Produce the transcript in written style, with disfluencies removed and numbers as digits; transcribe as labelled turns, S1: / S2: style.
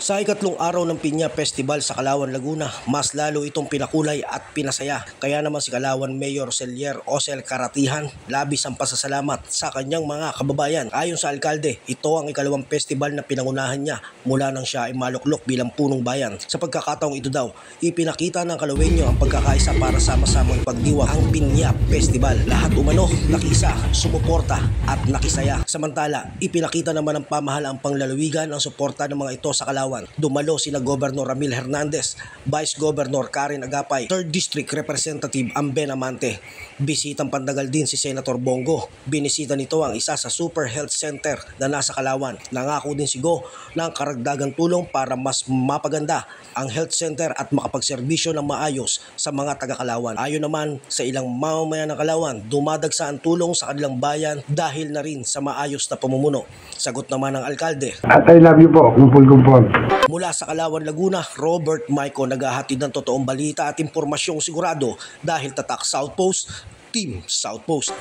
S1: Sa ikatlong araw ng Piña Festival sa Calauan, Laguna, mas lalo itong pinakulay at pinasaya. Kaya naman si Calauan Mayor Celier Ocel Karatihan labis ang pasasalamat sa kanyang mga kababayan. Ayon sa alkalde, ito ang ikalawang festival na pinangunahan niya mula nang siya ay maluklok bilang punong bayan. Sa pagkakataong ito daw, ipinakita ng Calaueño ang pagkakaisa para sama-samang pagdiwang ang Piña Festival. Lahat umano nakisa, sumuporta at nakisaya. Samantala, ipinakita naman ng pamahalaang panglalawigan ang suporta ng mga ito sa Calauan. Dumalo sina Governor Ramil Hernandez, Vice Governor Karen Agapay, 3rd District Representative Amben Amante. Bisitang pandagal din si Senator Bongo. Binisita nito ang isa sa Super Health Center na nasa Calauan. Nangako din si Go ng karagdagang tulong para mas mapaganda ang health center at makapagserbisyo ng maayos sa mga taga-Calauan. Ayon naman sa ilang mamamayan ng Calauan, dumadagsa ang tulong sa kanilang bayan dahil na rin sa maayos na pamumuno. Sagot naman ng alkalde.
S2: At I love you po, kumpul-kumpul.
S1: Mula sa Calauan, Laguna, Robert Maico naghahatid ng totoong balita at impormasyong sigurado dahil tatak South Post, Team South Post.